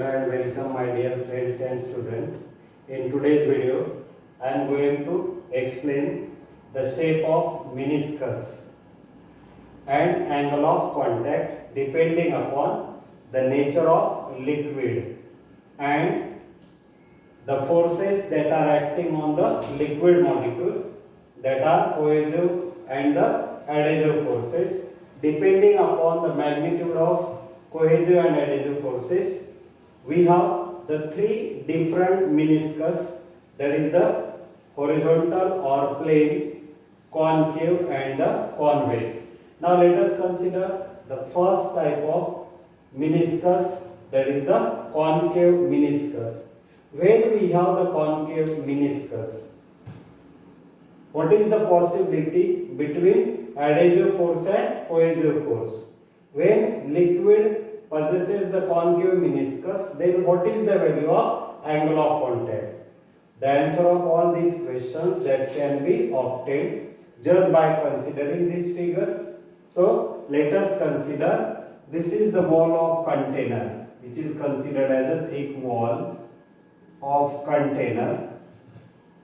Hello and welcome my dear friends and students. In today's video, I am going to explain the shape of meniscus and angle of contact depending upon the nature of liquid and the forces that are acting on the liquid molecule, that are cohesive and the adhesive forces. Depending upon the magnitude of cohesive and adhesive forces, we have the three different meniscus, that is the horizontal or plane, concave and the convex. Now let us consider the first type of meniscus, that is the concave meniscus. When we have the concave meniscus, what is the possibility between adhesive force and cohesive force? When liquid possesses the concave meniscus, then what is the value of angle of contact? The answer of all these questions that can be obtained just by considering this figure. So let us consider, this is the wall of container, which is considered as a thick wall of container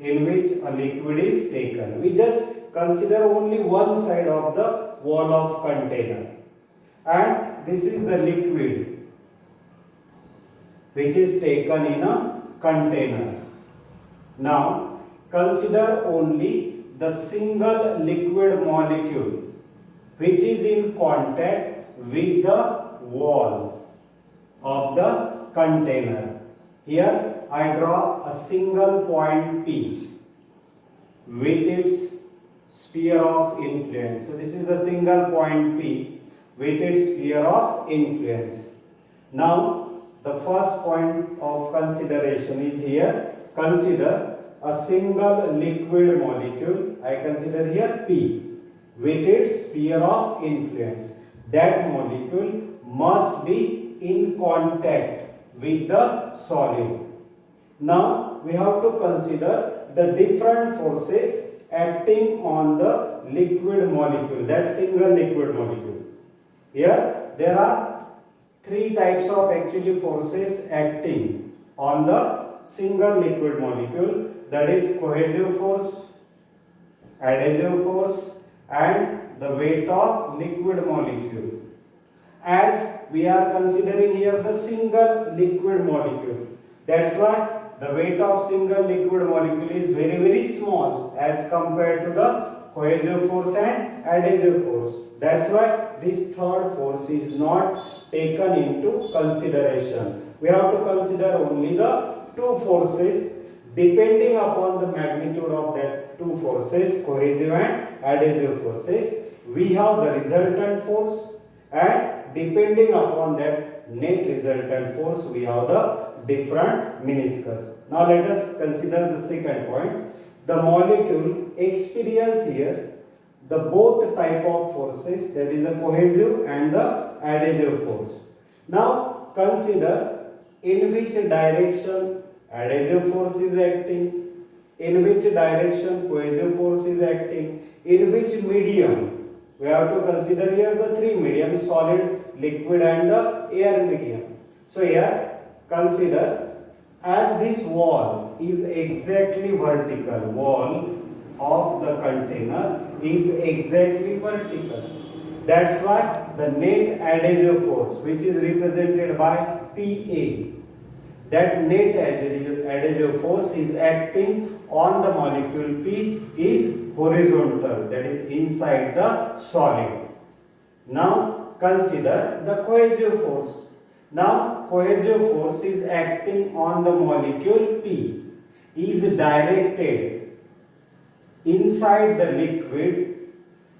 in which a liquid is taken. We just consider only one side of the wall of container, and this is the liquid which is taken in a container. Now consider only the single liquid molecule which is in contact with the wall of the container. Here I draw a single point P with its sphere of influence. So this is the single point P with its sphere of influence. Now the first point of consideration is here. Consider a single liquid molecule. I consider here P with its sphere of influence. That molecule must be in contact with the solid. Now we have to consider the different forces acting on the liquid molecule, that single liquid molecule. Here there are three types of actually forces acting on the single liquid molecule, that is cohesive force, adhesive force and the weight of liquid molecule. As we are considering here the single liquid molecule, that's why the weight of single liquid molecule is very small as compared to the cohesive force and adhesive force. That's why this third force is not taken into consideration. We have to consider only the two forces. Depending upon the magnitude of that two forces, cohesive and adhesive forces, we have the resultant force, and depending upon that net resultant force, we have the different meniscus. Now let us consider the second point. The molecule experience here the both type of forces, that is the cohesive and the adhesive force. Now consider in which direction adhesive force is acting, in which direction cohesive force is acting, in which medium. We have to consider here the three mediums: solid, liquid and the air medium. So here consider, as this wall is exactly vertical, wall of the container is exactly vertical. That's why the net adhesive force, which is represented by PA, that net adhesive force is acting on the molecule P is horizontal, that is inside the solid. Now consider the cohesive force. Now cohesive force is acting on the molecule P, is directed inside the liquid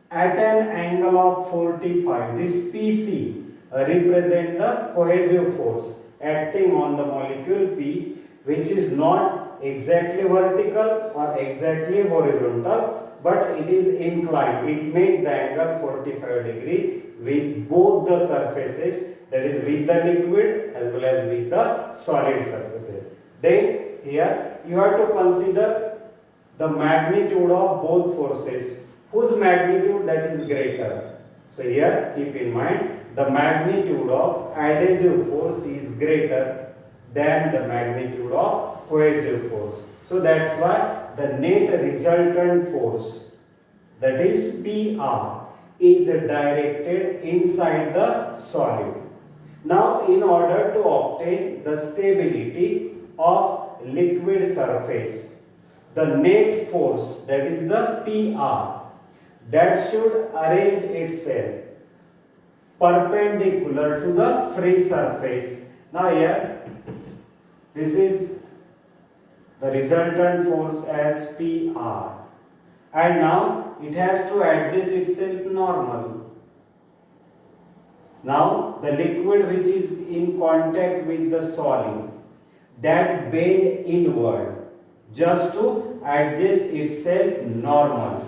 at an angle of 45. This PC represents the cohesive force acting on the molecule P, which is not exactly vertical or exactly horizontal, but it is inclined. It makes the angle 45 degree with both the surfaces, that is with the liquid as well as with the solid surfaces. Then here you have to consider the magnitude of both forces, whose magnitude that is greater. So here keep in mind the magnitude of adhesive force is greater than the magnitude of cohesive force. So that's why the net resultant force, that is PR, is directed inside the solid. Now in order to obtain the stability of liquid surface, the net force, that is the PR, that should arrange itself perpendicular to the free surface. Now here, this is the resultant force as PR, and now it has to adjust itself normal. Now the liquid which is in contact with the solid, that bend inward just to adjust itself normal.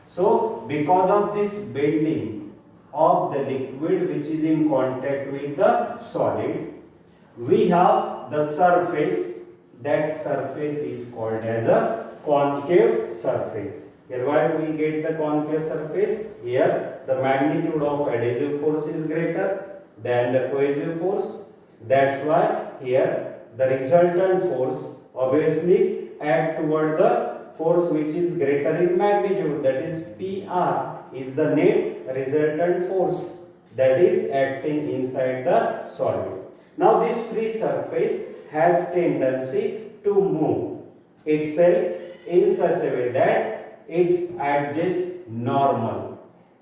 So because of this bending of the liquid which is in contact with the solid, we have the surface. That surface is called as a concave surface. Here why we get the concave surface? Here the magnitude of adhesive force is greater than the cohesive force. That's why here the resultant force obviously act toward the force which is greater in magnitude, that is PR is the net resultant force that is acting inside the solid. Now this free surface has tendency to move itself in such a way that it adjusts normal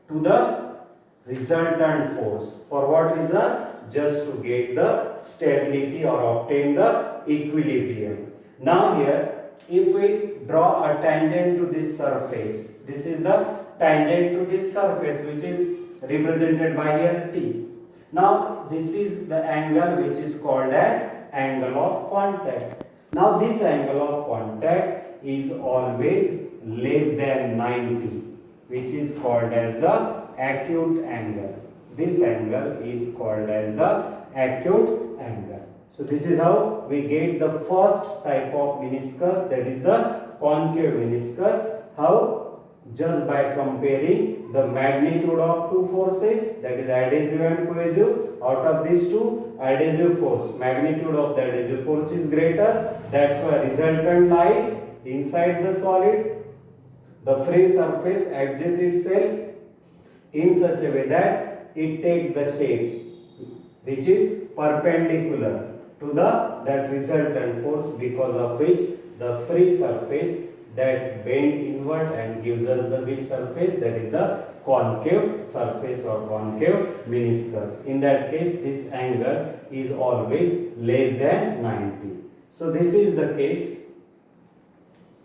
to the resultant force. For what reason? Just to get the stability or obtain the equilibrium. Now here, if we draw a tangent to this surface, this is the tangent to this surface which is represented by here T. Now this is the angle which is called as angle of contact. Now this angle of contact is always less than 90, which is called as the acute angle. This angle is called as the acute angle. So this is how we get the first type of meniscus, that is the concave meniscus. How? Just by comparing the magnitude of two forces, that is adhesive and cohesive. Out of these two, adhesive force, magnitude of the adhesive force is greater. That's why resultant lies inside the solid. The free surface adjusts itself in such a way that it takes the shape which is perpendicular to that resultant force, because of which the free surface that bend inward and gives us the which surface, that is the concave surface or concave meniscus. In that case, this angle is always less than 90. So this is the case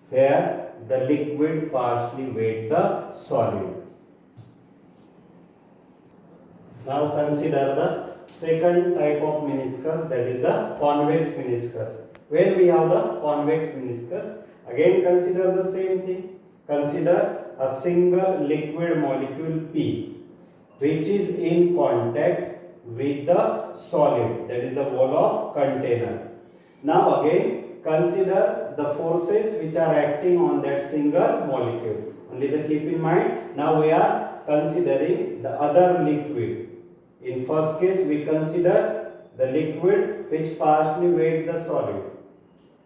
where the liquid partially weighs the solid. Now consider the second type of meniscus, that is the convex meniscus. When we have the convex meniscus, again consider the same thing. Consider a single liquid molecule P which is in contact with the solid, that is the wall of container. Now again consider the forces which are acting on that single molecule. Only the keep in mind, now we are considering the other liquid. In first case we consider the liquid which partially weighs the solid.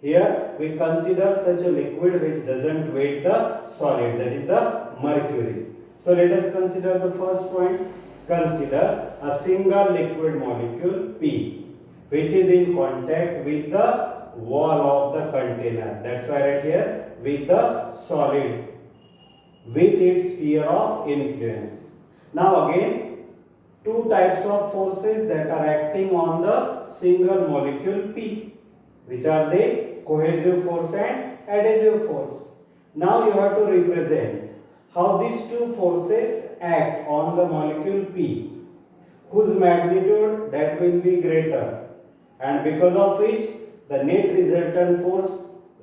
Here we consider such a liquid which doesn't weight the solid, that is the mercury. So let us consider the first point. Consider a single liquid molecule P which is in contact with the wall of the container. That's why right here with the solid with its sphere of influence. Now again, two types of forces that are acting on the single molecule P, which are the cohesive force and adhesive force. Now you have to represent how these two forces act on the molecule P, whose magnitude that will be greater, and because of which the net resultant force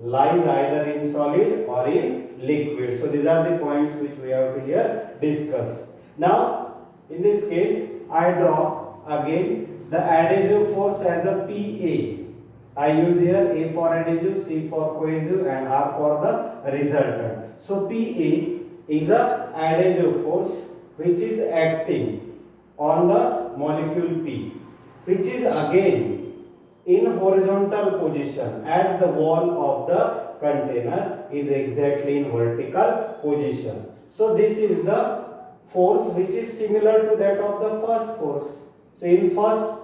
lies either in solid or in liquid. So these are the points which we have to here discuss. Now in this case I draw again the adhesive force as a PA. I use here A for adhesive, C for cohesive and R for the resultant. So PA is a adhesive force which is acting on the molecule P, which is again in horizontal position as the wall of the container is exactly in vertical position. So this is the force which is similar to that of the first force. So in first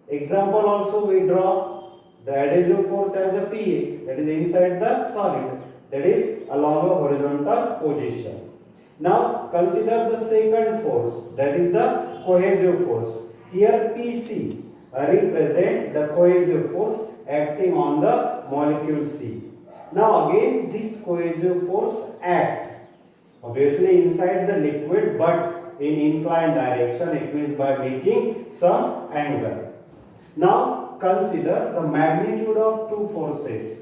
example also we draw the adhesive force as a PA, that is inside the solid, that is along a horizontal position. Now consider the second force, that is the cohesive force. Here PC represent the cohesive force acting on the molecule C. Now again this cohesive force act obviously inside the liquid but in inclined direction, it means by making some angle. Now consider the magnitude of two forces.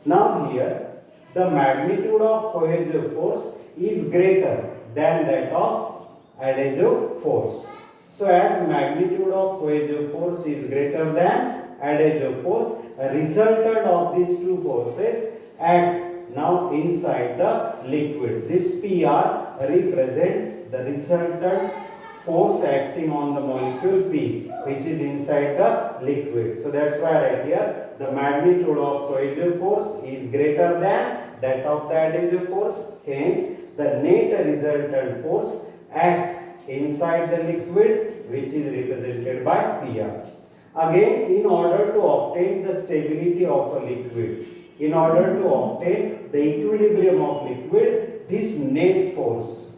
Now here the magnitude of cohesive force is greater than that of adhesive force. So as magnitude of cohesive force is greater than adhesive force, a resultant of these two forces act now inside the liquid. This PR represent the resultant force acting on the molecule P, which is inside the liquid. So that's why right here the magnitude of cohesive force is greater than that of the adhesive force. Hence the net resultant force act inside the liquid, which is represented by PR. Again, in order to obtain the stability of a liquid, in order to obtain the equilibrium of liquid, this net force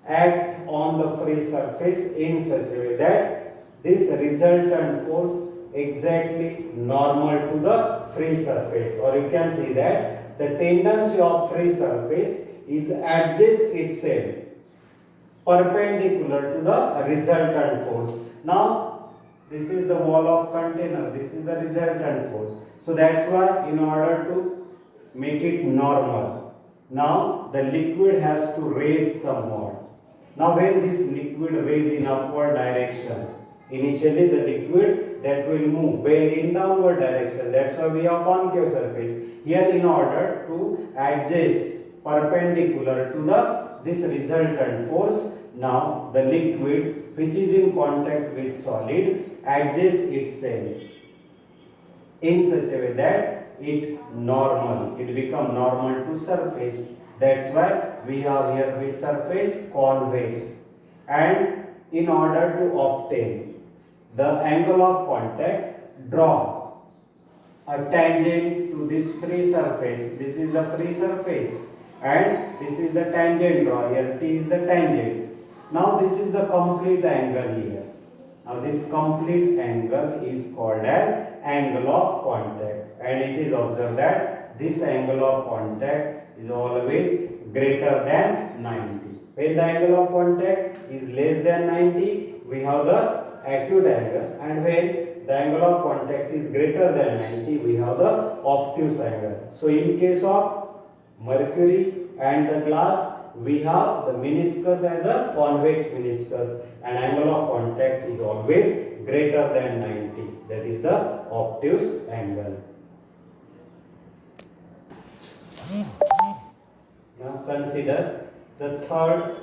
act on the free surface in such a way that this resultant force exactly normal to the free surface, or you can see that the tendency of free surface is adjust itself perpendicular to the resultant force. Now this is the wall of container, this is the resultant force. So that's why in order to make it normal, now the liquid has to raise somewhat. Now when this liquid raise in upward direction, initially the liquid that will move bend in downward direction. That's why we have concave surface. Here in order to adjust perpendicular to this resultant force, now the liquid which is in contact with solid adjusts itself in such a way that it become normal to surface. That's why we have here with surface convex. And in order to obtain the angle of contact, draw a tangent to this free surface. This is the free surface and this is the tangent draw. Here T is the tangent. Now this is the complete angle here. Now this complete angle is called as angle of contact, and it is observed that this angle of contact is always greater than 90. When the angle of contact is less than 90, we have the acute angle, and when the angle of contact is greater than 90, we have the obtuse angle. So in case of mercury and the glass, we have the meniscus as a convex meniscus, and angle of contact is always greater than 90. That is the obtuse angle. Now consider the third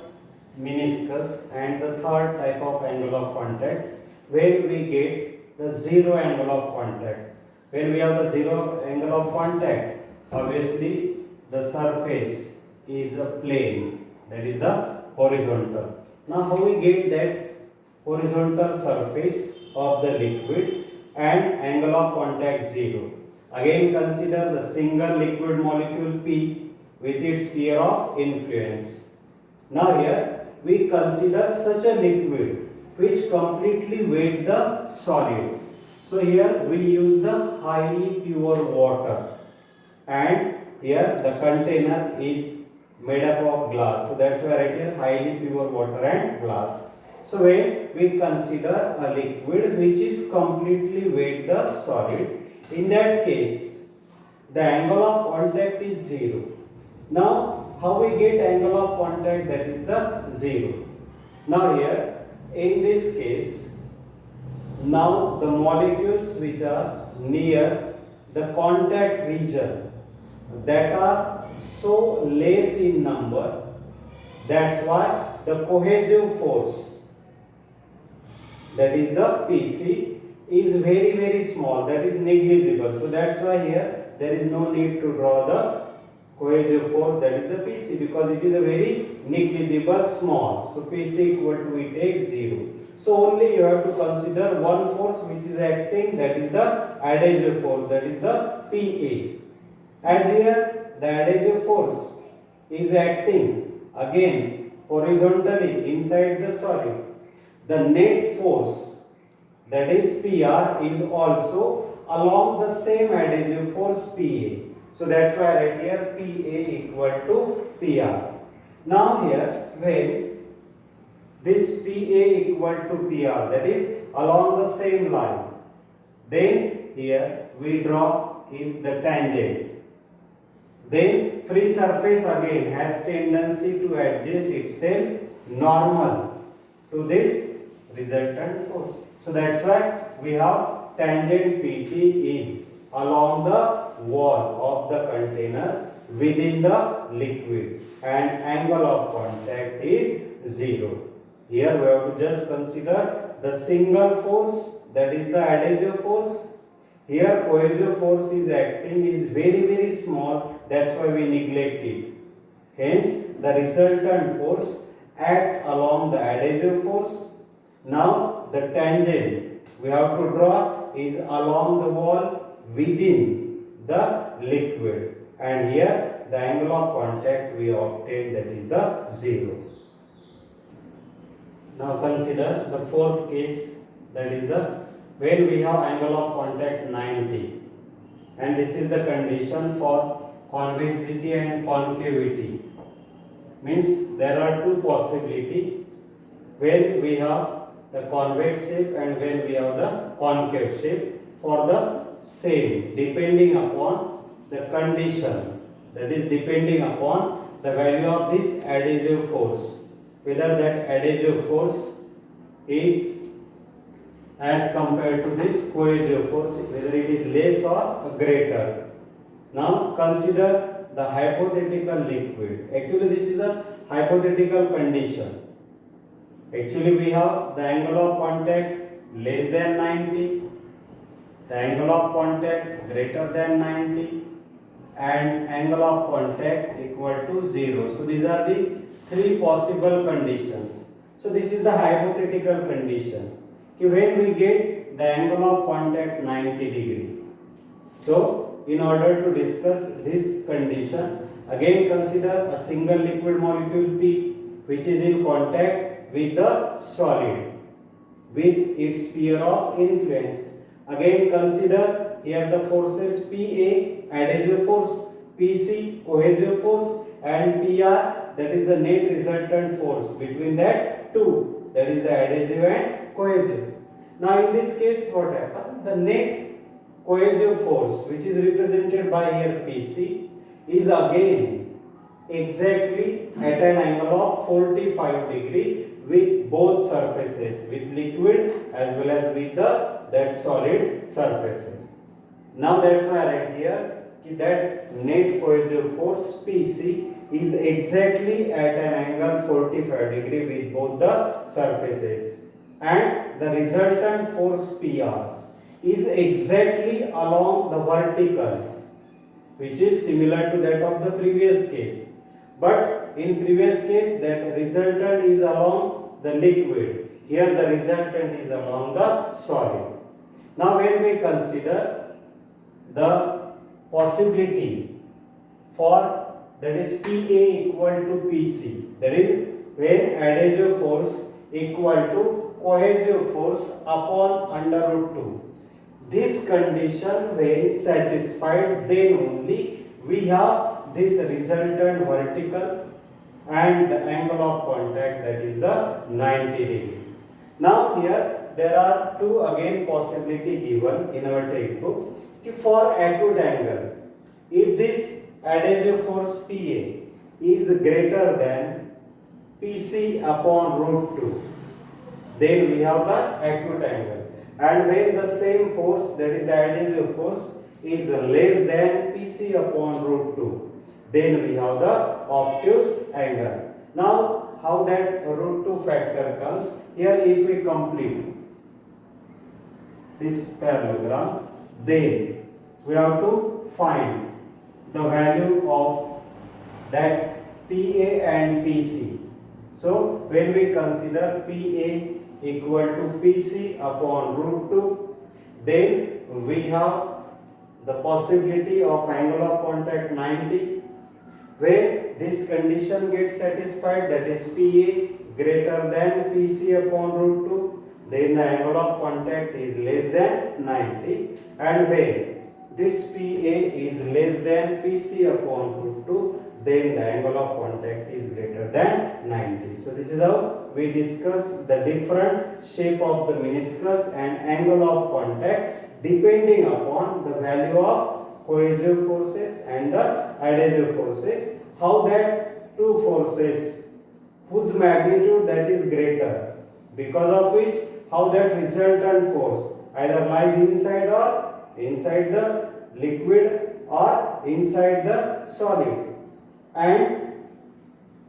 meniscus and the third type of angle of contact when we get the zero angle of contact. When we have the zero angle of contact, obviously the surface is a plane, that is the horizontal. Now how we get that horizontal surface of the liquid and angle of contact 0? Again consider the single liquid molecule P with its sphere of influence. Now here we consider such a liquid which completely weight the solid. So here we use the highly pure water, and here the container is made up of glass. So that's why right here highly pure water and glass. So when we consider a liquid which is completely weight the solid, in that case the angle of contact is 0. Now how we get angle of contact, that is the 0. Now here in this case, now the molecules which are near the contact region that are so less in number, that's why the cohesive force, that is the PC, is very small, that is negligible. So that's why here there is no need to draw the cohesive force, that is the PC, because it is a very negligible small. So PC equal to, we take 0. So only you have to consider one force which is acting, that is the adhesive force, that is the PA. As here the adhesive force is acting again horizontally inside the solid, the net force, that is PR, is also along the same adhesive force PA. So that's why I write here PA equal to PR. Now here when this PA equal to PR, that is along the same line, then here we draw if the tangent. Then free surface again has tendency to adjust itself normal to this resultant force. So that's why we have tangent PT is along the wall of the container within the liquid, and angle of contact is 0. Here we have to just consider the single force, that is the adhesive force. Here cohesive force is acting is very small, that's why we neglect it. Hence the resultant force act along the adhesive force. Now the tangent we have to draw is along the wall within the liquid, and here the angle of contact we obtain, that is the 0. Now consider the fourth case, that is the when we have angle of contact 90, and this is the condition for convexity and concavity. Means there are two possibilities, when we have the convex shape and when we have the concave shape for the same, depending upon the condition, that is depending upon the value of this adhesive force, whether that adhesive force is as compared to this cohesive force, whether it is less or greater. Now consider the hypothetical liquid. Actually this is a hypothetical condition. Actually we have the angle of contact less than 90, the angle of contact greater than 90, and angle of contact equal to 0. So these are the three possible conditions. So this is the hypothetical condition. When we get the angle of contact 90 degree. So in order to discuss this condition, again consider a single liquid molecule P which is in contact with the solid with its sphere of influence. Again consider here the forces PA adhesive force, PC cohesive force, and PR, that is the net resultant force between that two, that is the adhesive and cohesive. Now in this case what happens? The net cohesive force, which is represented by here PC, is again exactly at an angle of 45 degree with both surfaces, with liquid as well as with that solid surfaces. Now that's why I write here that net cohesive force PC is exactly at an angle 45 degree with both the surfaces, and the resultant force PR is exactly along the vertical, which is similar to that of the previous case. But in previous case that resultant is along the liquid, here the resultant is along the solid. Now when we consider the possibility for, that is PA equal to PC, that is when adhesive force equal to cohesive force upon under root 2. This condition when satisfied, then only we have this resultant vertical and the angle of contact, that is the 90 degree. Now here there are two again possibility given in our textbook. For acute angle, if this adhesive force PA is greater than PC upon root 2, then we have the acute angle. And when the same force, that is the adhesive force, is less than PC upon root 2, then we have the obtuse angle. Now how that root 2 factor comes? Here if we complete, this parallelogram, then we have to find the value of that PA and PC. So when we consider PA equal to PC upon root 2, then we have the possibility of angle of contact 90. When this condition gets satisfied, that is PA greater than PC upon root 2, then the angle of contact is less than 90. And when this PA is less than PC upon root 2, then the angle of contact is greater than 90. So this is how we discuss the different shape of the meniscus and angle of contact depending upon the value of cohesive forces and the adhesive forces. How that two forces whose magnitude that is greater, because of which how that resultant force either lies inside the liquid or inside the solid. And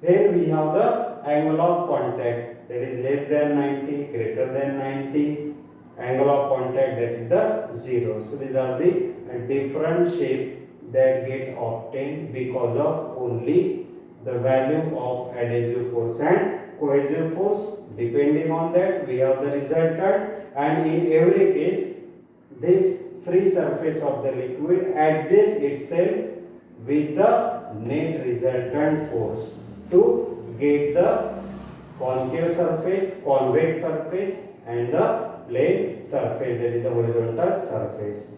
then we have the angle of contact, that is less than 90, greater than 90, angle of contact, that is the 0. So these are the different shape that get obtained because of only the value of adhesive force and cohesive force. Depending on that, we have the resultant, and in every case this free surface of the liquid adjusts itself with the net resultant force to get the concave surface, convex surface and the plane surface, that is the horizontal surface.